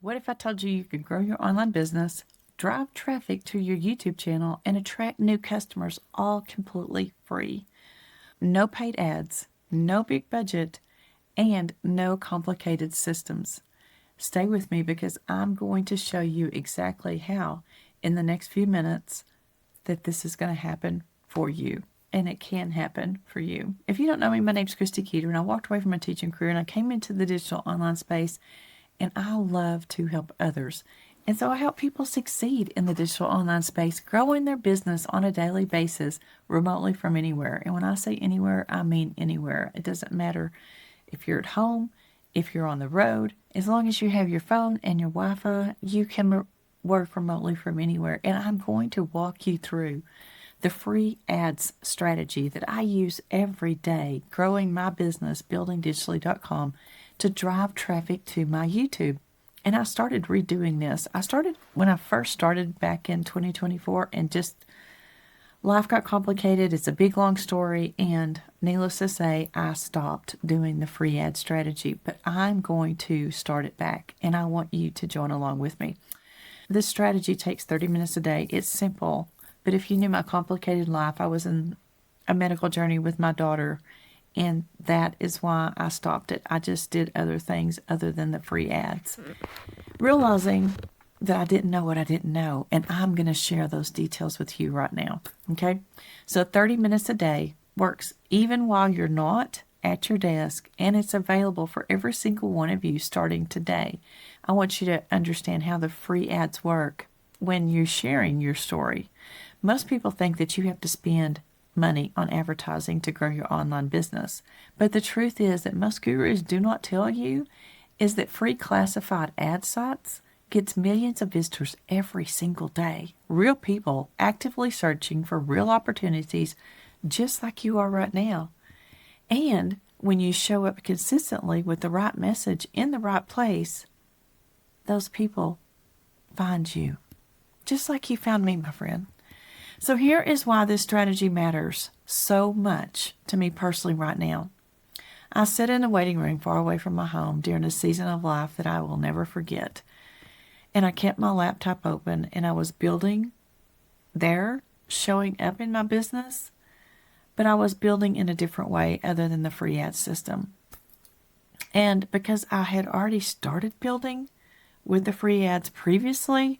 What if I told you you could grow your online business, drive traffic to your YouTube channel, and attract new customers all completely free? No paid ads, no big budget, and no complicated systems. Stay with me because I'm going to show you exactly how in the next few minutes that this is going to happen for you. And it can happen for you. If you don't know me, my name's Christy and I walked away from my teaching career and I came into the digital online space, and I love to help others. And so I help people succeed in the digital online space, growing their business on a daily basis remotely from anywhere. And when I say anywhere, I mean anywhere. It doesn't matter if you're at home, if you're on the road, as long as you have your phone and your Wi-Fi, you can work remotely from anywhere. And I'm going to walk you through the free ads strategy that I use every day, growing my business, BuildingDigitally.com, to drive traffic to my YouTube. And I started redoing this. I started when I first started back in 2024, and just life got complicated. It's a big, long story. And needless to say, I stopped doing the free ad strategy, but I'm going to start it back. And I want you to join along with me. This strategy takes 30 minutes a day. It's simple. But if you knew my complicated life, I was in a medical journey with my daughter, and that is why I stopped it. I just did other things other than the free ads, realizing that I didn't know what I didn't know, and I'm going to share those details with you right now, okay? So 30 minutes a day works even while you're not at your desk, and it's available for every single one of you starting today. I want you to understand how the free ads work when you're sharing your story. Most people think that you have to spend money on advertising to grow your online business. But the truth is that most gurus do not tell you is that free classified ad sites gets millions of visitors every single day. Real people actively searching for real opportunities just like you are right now. And when you show up consistently with the right message in the right place, those people find you. Just like you found me, my friend. So here is why this strategy matters so much to me personally right now. I sat in a waiting room far away from my home during a season of life that I will never forget. And I kept my laptop open, and I was building there, showing up in my business, but I was building in a different way other than the free ad system. And because I had already started building with the free ads previously,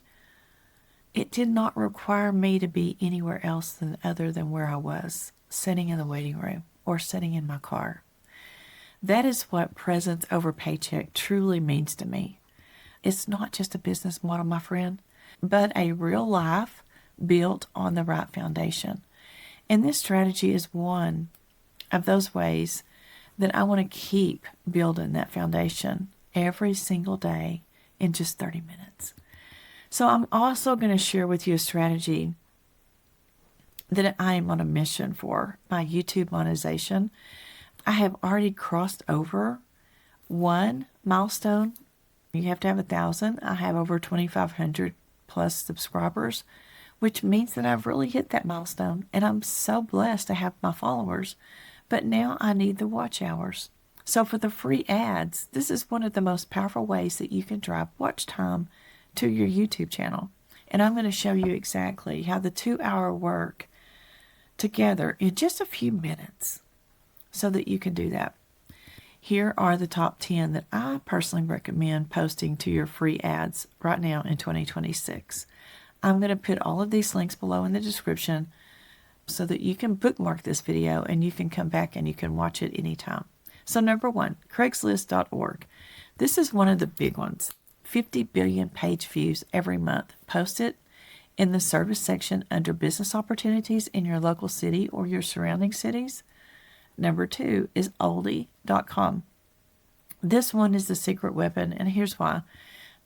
it did not require me to be anywhere else other than where I was, sitting in the waiting room or sitting in my car. That is what presence over paycheck truly means to me. It's not just a business model, my friend, but a real life built on the right foundation. And this strategy is one of those ways that I want to keep building that foundation every single day in just 30 minutes. So I'm also going to share with you a strategy that I am on a mission for, my YouTube monetization. I have already crossed over one milestone. You have to have 1,000. I have over 2,500 plus subscribers, which means that I've really hit that milestone. And I'm so blessed to have my followers. But now I need the watch hours. So for the free ads, this is one of the most powerful ways that you can drive watch time to your YouTube channel. And I'm going to show you exactly how the 2-hour work together in just a few minutes so that you can do that. Here are the top 10 that I personally recommend posting to your free ads right now in 2026. I'm going to put all of these links below in the description so that you can bookmark this video and you can come back and you can watch it anytime. So number 1, Craigslist.org. This is one of the big ones. 50 billion page views every month. Post it in the service section under business opportunities in your local city or your surrounding cities. Number 2 is oldie.com. This one is the secret weapon, and here's why.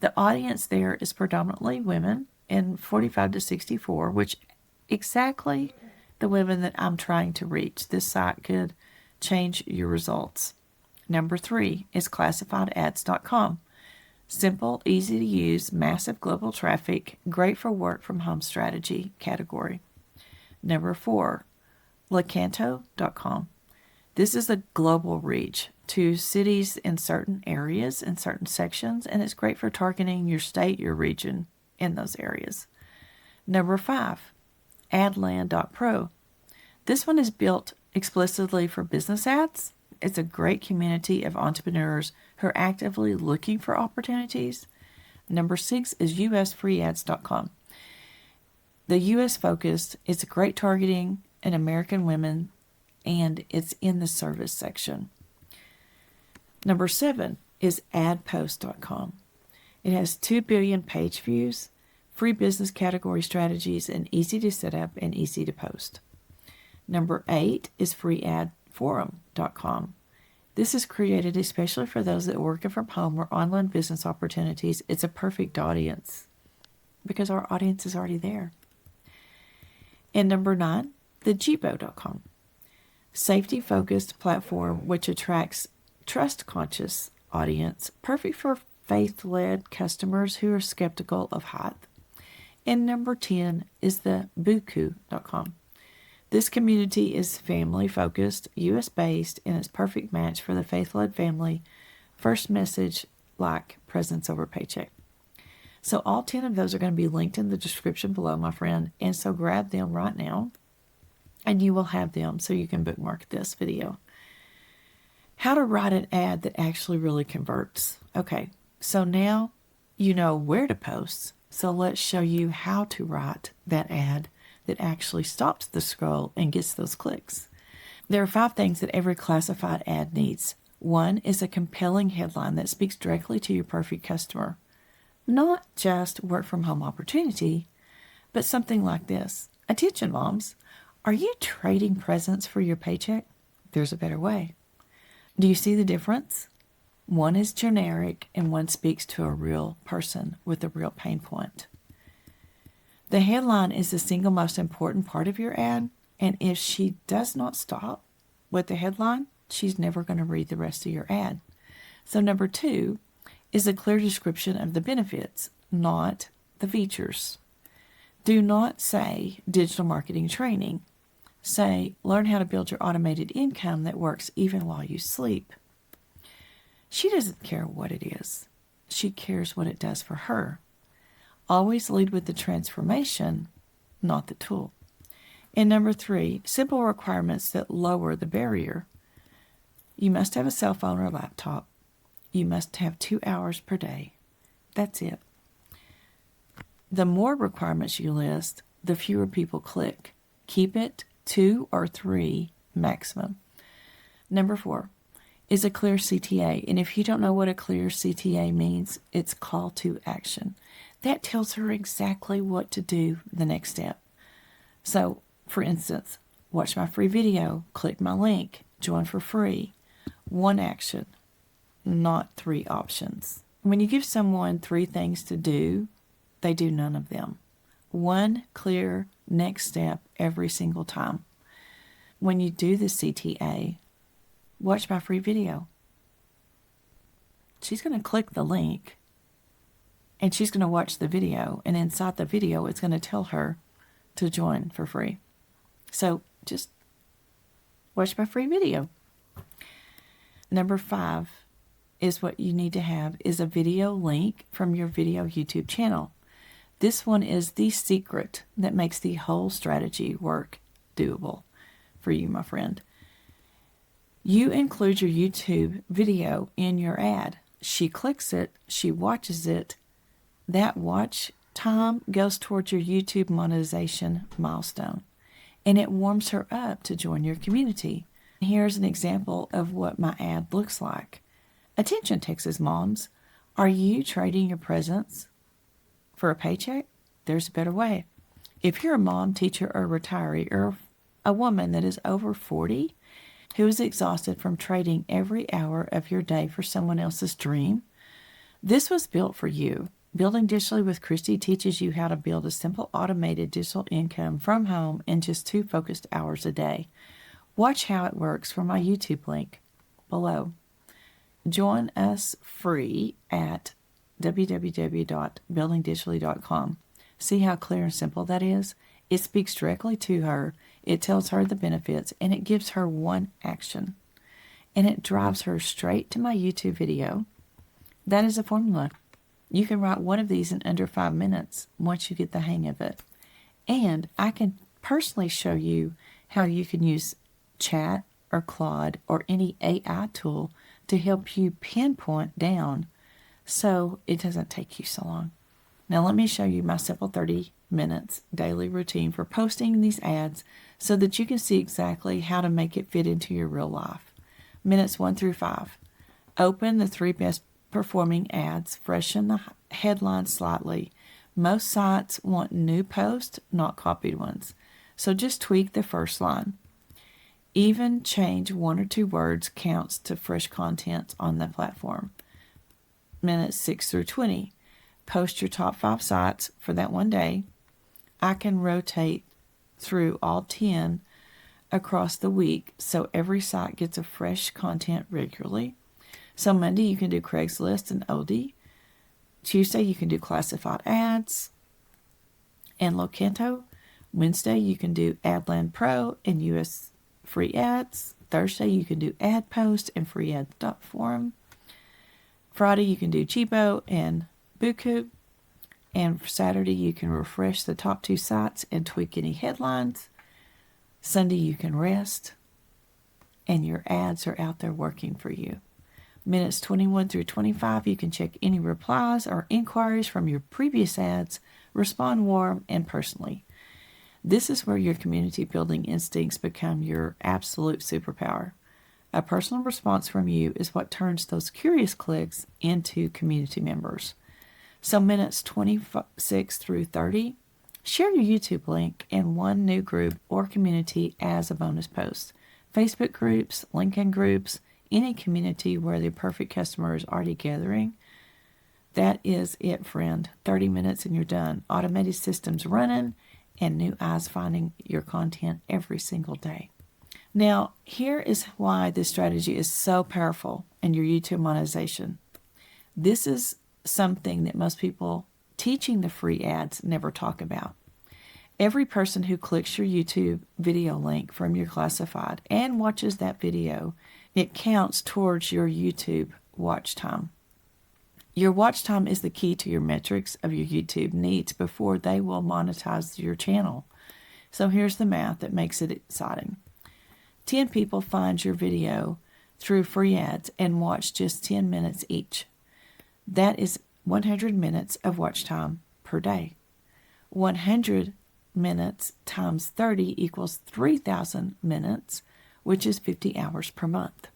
The audience there is predominantly women in 45 to 64, which exactly the women that I'm trying to reach. This site could change your results. Number 3 is classifiedads.com. Simple, easy to use, massive global traffic, great for work from home strategy category. Number 4, Lacanto.com. This is a global reach to cities in certain areas, in certain sections, and it's great for targeting your state, your region in those areas. Number 5, Adland.pro. This one is built explicitly for business ads. It's a great community of entrepreneurs who are actively looking for opportunities. Number 6 is usfreeads.com. The U.S. focused, it's great targeting in American women, and it's in the service section. Number 7 is adpost.com. It has 2 billion page views, free business category strategies, and easy to set up and easy to post. Number 8 is freeadforum.com. This is created especially for those that are working from home or online business opportunities. It's a perfect audience because our audience is already there. And number 9, thejibo.com. Safety-focused platform which attracts trust-conscious audience, perfect for faith-led customers who are skeptical of height. And number 10 is the buku.com. This community is family-focused, U.S.-based, and it's a perfect match for the faith-led family. First message, like presence over paycheck. So all 10 of those are going to be linked in the description below, my friend. And so grab them right now, and you will have them so you can bookmark this video. How to write an ad that actually really converts. Okay, so now you know where to post. So let's show you how to write that ad that actually stops the scroll and gets those clicks. There are 5 things that every classified ad needs. 1 is a compelling headline that speaks directly to your perfect customer. Not just work from home opportunity, but something like this. Attention moms, are you trading presents for your paycheck? There's a better way. Do you see the difference? One is generic and one speaks to a real person with a real pain point. The headline is the single most important part of your ad, and if she does not stop with the headline, she's never going to read the rest of your ad. So number 2 is a clear description of the benefits, not the features. Do not say digital marketing training. Say, learn how to build your automated income that works even while you sleep. She doesn't care what it is. She cares what it does for her. Always lead with the transformation, not the tool. And number 3, simple requirements that lower the barrier. You must have a cell phone or laptop. You must have 2 hours per day. That's it. The more requirements you list, the fewer people click. Keep it 2 or 3 maximum. Number 4 is a clear CTA. And if you don't know what a clear CTA means, it's call to action. That tells her exactly what to do the next step. So, for instance, watch my free video, click my link, join for free. 1 action, not 3 options. When you give someone 3 things to do, they do none of them. 1 clear next step every single time. When you do the CTA, watch my free video. She's going to click the link and she's going to watch the video, and inside the video it's going to tell her to join for free. So just watch my free video. Number 5 is what you need to have is a video link from your video YouTube channel. This one is the secret that makes the whole strategy work doable for you, my friend. You include your YouTube video in your ad. She clicks it, she watches it. That watch time goes towards your YouTube monetization milestone, and it warms her up to join your community. Here's an example of what my ad looks like. Attention, Texas moms. Are you trading your presents for a paycheck? There's a better way. If you're a mom, teacher, or retiree, or a woman that is over 40 who is exhausted from trading every hour of your day for someone else's dream, this was built for you. Building Digitally with Christy teaches you how to build a simple automated digital income from home in just 2 focused hours a day. Watch how it works from my YouTube link below. Join us free at www.buildingdigitally.com. See how clear and simple that is? It speaks directly to her. It tells her the benefits, and it gives her 1 action. and it drives her straight to my YouTube video. That is a formula. You can write one of these in under 5 minutes once you get the hang of it. And I can personally show you how you can use Chat or Claude or any AI tool to help you pinpoint down so it doesn't take you so long. Now let me show you my simple 30 minutes daily routine for posting these ads so that you can see exactly how to make it fit into your real life. Minutes 1 through 5. Open the 3 best performing ads, freshen the headline slightly. Most sites want new posts, not copied ones. So just tweak the first line. Even change 1 or 2 words counts to fresh content on the platform. Minutes 6 through 20. Post your top 5 sites for that one day. I can rotate through all 10 across the week so every site gets a fresh content regularly. So Monday you can do Craigslist and Oldie. Tuesday you can do classified ads and Locanto. Wednesday you can do Adland Pro and US free ads. Thursday you can do ad post and free ad forum. Friday you can do Chibo and Buku. And Saturday you can refresh the top 2 sites and tweak any headlines. Sunday you can rest and your ads are out there working for you. Minutes 21 through 25, you can check any replies or inquiries from your previous ads, respond warm and personally. This is where your community building instincts become your absolute superpower. A personal response from you is what turns those curious clicks into community members. So minutes 26 through 30, share your YouTube link in one new group or community as a bonus post. Facebook groups, LinkedIn groups, any community where the perfect customer is already gathering. That is it, friend. 30 minutes and you're done. Automated systems running and new eyes finding your content every single day. Now, here is why this strategy is so powerful in your YouTube monetization. This is something that most people teaching the free ads never talk about. Every person who clicks your YouTube video link from your classified and watches that video, it counts towards your YouTube watch time. Your watch time is the key to your metrics of your YouTube needs before they will monetize your channel. So here's the math that makes it exciting. 10 people find your video through free ads and watch just 10 minutes each. That is 100 minutes of watch time per day. 100 minutes times 30 equals 3,000 minutes, which is 50 hours per month.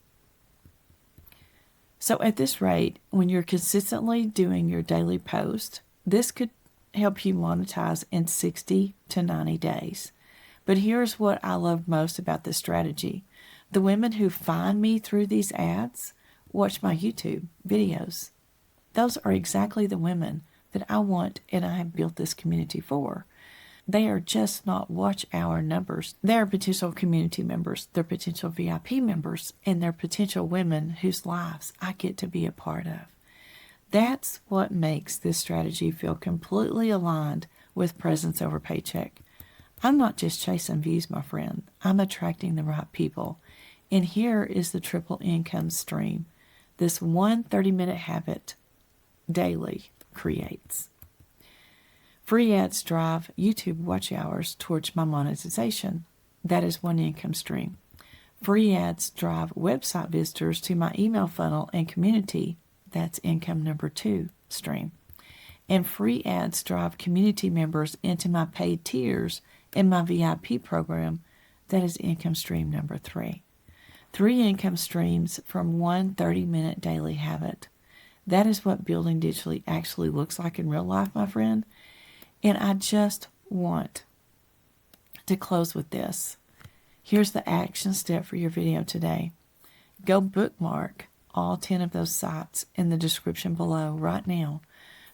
So at this rate, when you're consistently doing your daily post, this could help you monetize in 60 to 90 days. But here's what I love most about this strategy. The women who find me through these ads watch my YouTube videos. Those are exactly the women that I want and I have built this community for. They are just not watch hour numbers. They are potential community members. They're potential VIP members. And they're potential women whose lives I get to be a part of. That's what makes this strategy feel completely aligned with presence over paycheck. I'm not just chasing views, my friend. I'm attracting the right people. And here is the triple income stream this one 30-minute habit daily creates. Free ads drive YouTube watch hours towards my monetization. That is one income stream. Free ads drive website visitors to my email funnel and community. That's income number 2 stream. And free ads drive community members into my paid tiers in my VIP program. That is income stream number 3. 3 income streams from one 30-minute daily habit. That is what building digitally actually looks like in real life, my friend. And I just want to close with this. Here's the action step for your video today. Go bookmark all 10 of those sites in the description below right now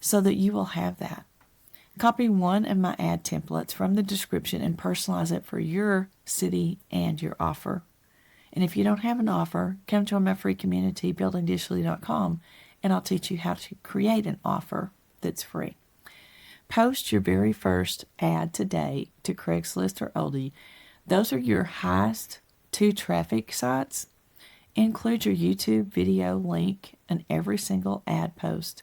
so that you will have that. Copy one of my ad templates from the description and personalize it for your city and your offer. And if you don't have an offer, come join my free community, BuildingDigitally.com, and I'll teach you how to create an offer that's free. Post your very first ad today to Craigslist or Oldie. Those are your highest 2 traffic sites. Include your YouTube video link in every single ad post.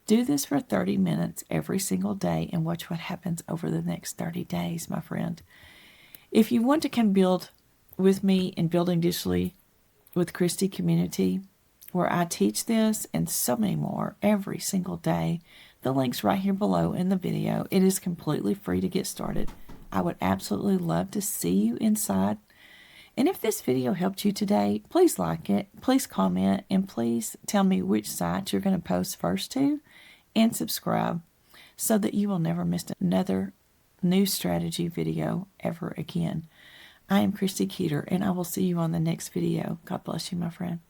Do this for 30 minutes every single day and watch what happens over the next 30 days, my friend. If you want to come build with me in Building Digitally with Christy community, where I teach this and so many more every single day, the link's right here below in the video. It is completely free to get started. I would absolutely love to see you inside. And if this video helped you today, please like it, please comment, and please tell me which site you're going to post first to, and subscribe so that you will never miss another new strategy video ever again. I am Christy Keeter, and I will see you on the next video. God bless you, my friend.